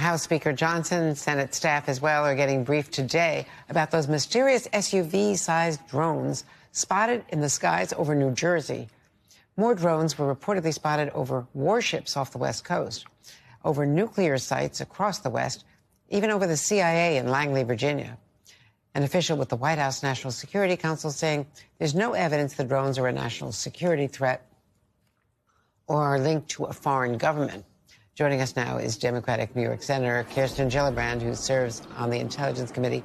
House Speaker Johnson, Senate staff as well, are getting briefed today about those mysterious SUV-sized drones spotted in the skies over New Jersey. More drones were reportedly spotted over warships off the West Coast, over nuclear sites across the West, even over the CIA in Langley, Virginia. An official with the White House National Security Council saying there's no evidence the drones are a national security threat or are linked to a foreign government. Joining us now is Democratic New York Senator Kirstin Gillibrand, who serves on the Intelligence Committee.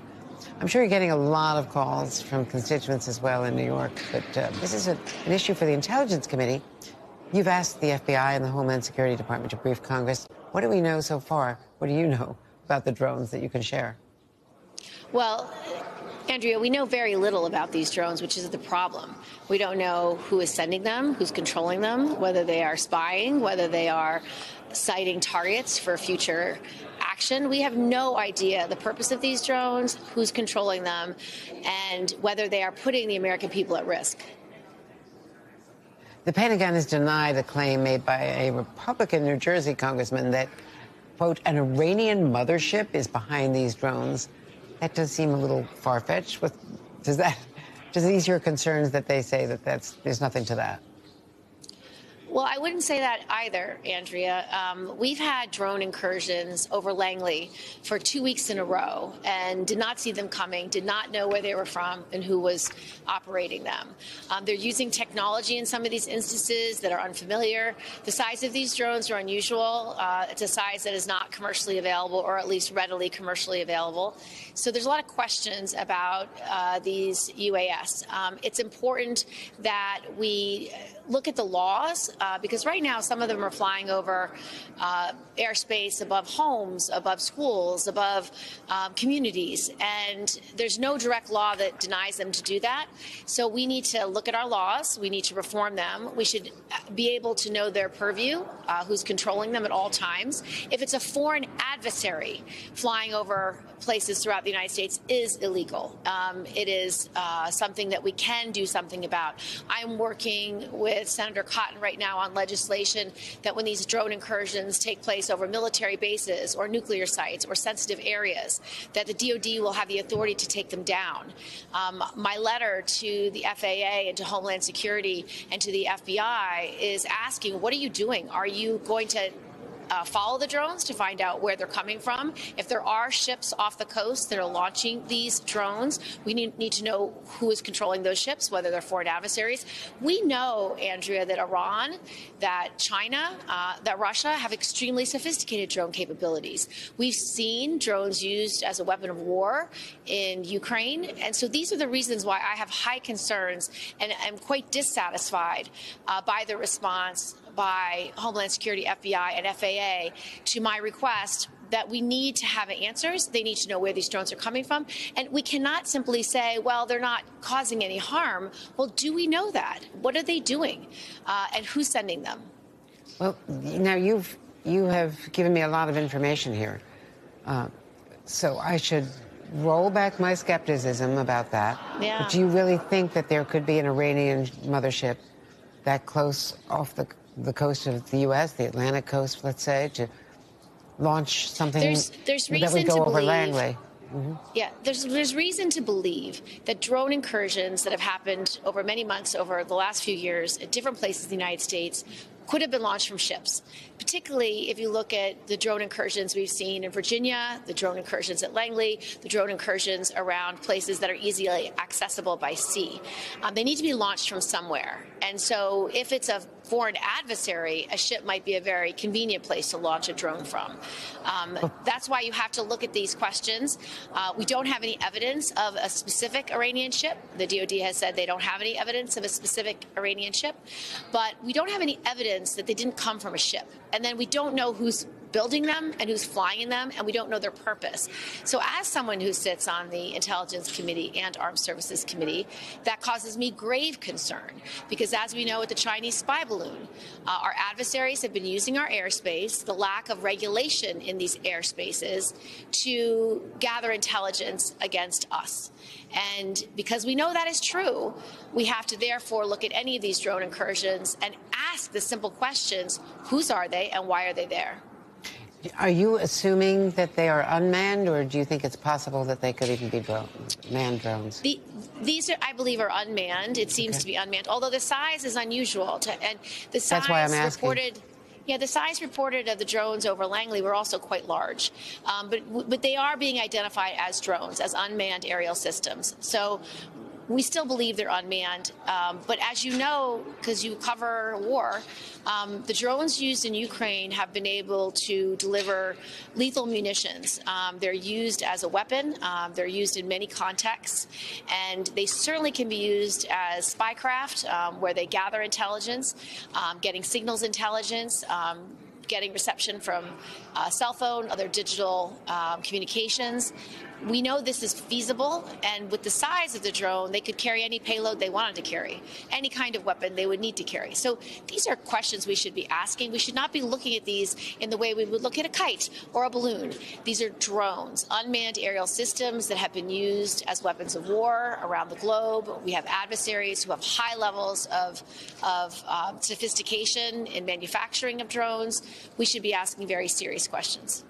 I'm sure you're getting a lot of calls from constituents as well in New York, but this is an issue for the Intelligence Committee. You've asked the FBI and the Homeland Security Department to brief Congress. What do we know so far? What do you know about the drones that you can share? Well, Andrea, we know very little about these drones, which is the problem. We don't know who is sending them, who's controlling them, whether they are spying, whether they are sighting targets for future action. We have no idea the purpose of these drones, who's controlling them, and whether they are putting the American people at risk. The Pentagon has denied a claim made by a Republican New Jersey congressman that, quote, an Iranian mothership is behind these drones. That does seem a little far-fetched. Does ease your concerns that they say that there's nothing to that? Well, I wouldn't say that either, Andrea. We've had drone incursions over Langley for 2 weeks in a row and did not see them coming, did not know where they were from and who was operating them. They're using technology in some of these instances that are unfamiliar. The size of these drones are unusual. It's a size that is not commercially available, or at least readily commercially available. So there's a lot of questions about these UAS. It's important that we look at the laws, because right now some of them are flying over airspace above homes, above schools, above communities, and there's no direct law that denies them to do that. So we need to look at our laws. We need to reform them. We should be able to know their purview, who's controlling them at all times. If it's a foreign adversary flying over places throughout the United States, is illegal. It is something that we can do something about. I'm working with Senator Cotton right now on legislation that when these drone incursions take place over military bases or nuclear sites or sensitive areas, that the DoD will have the authority to take them down. My letter to the FAA and to Homeland Security and to the FBI is asking, what are you doing? Are you going to follow the drones to find out where they're coming from? If there are ships off the coast that are launching these drones, we need to know who is controlling those ships, whether they're foreign adversaries. We know, Andrea, that Iran, that China, that Russia have extremely sophisticated drone capabilities. We've seen drones used as a weapon of war in Ukraine. And so these are the reasons why I have high concerns and am quite dissatisfied by the response by Homeland Security, FBI, and FAA to my request that we need to have answers. They need to know where these drones are coming from. And we cannot simply say, well, they're not causing any harm. Well, do we know that? What are they doing? And who's sending them? Well, now you have given me a lot of information here. So I should roll back my skepticism about that. Yeah. But do you really think that there could be an Iranian mothership that close off the coast of the U.S., the Atlantic coast, let's say, to launch something there's that would go over Langley? Mm-hmm. Yeah, there's reason to believe that drone incursions that have happened over many months, over the last few years, at different places in the United States could have been launched from ships, particularly if you look at the drone incursions we've seen in Virginia, the drone incursions at Langley, the drone incursions around places that are easily accessible by sea. They need to be launched from somewhere. And so if it's a foreign adversary, a ship might be a very convenient place to launch a drone from. That's why you have to look at these questions. We don't have any evidence of a specific Iranian ship. The DoD has said they don't have any evidence of a specific Iranian ship, but we don't have any evidence that they didn't come from a ship. And then we don't know who's building them and who's flying in them, and we don't know their purpose. So as someone who sits on the Intelligence Committee and Armed Services Committee, that causes me grave concern, because as we know with the Chinese spy balloon, our adversaries have been using our airspace, the lack of regulation in these airspaces, to gather intelligence against us. And because we know that is true, we have to therefore look at any of these drone incursions and ask the simple questions: whose are they and why are they there? Are you assuming that they are unmanned, or do you think it's possible that they could even be manned drones? These are, I believe, are unmanned. It seems to be unmanned, although the size is unusual. And the size That's why I'm asking. reported. Yeah, the size reported of the drones over Langley were also quite large, but they are being identified as drones, as unmanned aerial systems. So we still believe they're unmanned, but as you know, because you cover war, the drones used in Ukraine have been able to deliver lethal munitions. They're used as a weapon. They're used in many contexts, and they certainly can be used as spycraft, where they gather intelligence, getting signals intelligence, getting reception from cell phone, other digital communications. We know this is feasible, and with the size of the drone, they could carry any payload they wanted to carry, any kind of weapon they would need to carry. So these are questions we should be asking. We should not be looking at these in the way we would look at a kite or a balloon. These are drones, unmanned aerial systems that have been used as weapons of war around the globe. We have adversaries who have high levels of sophistication in manufacturing of drones. We should be asking very serious questions.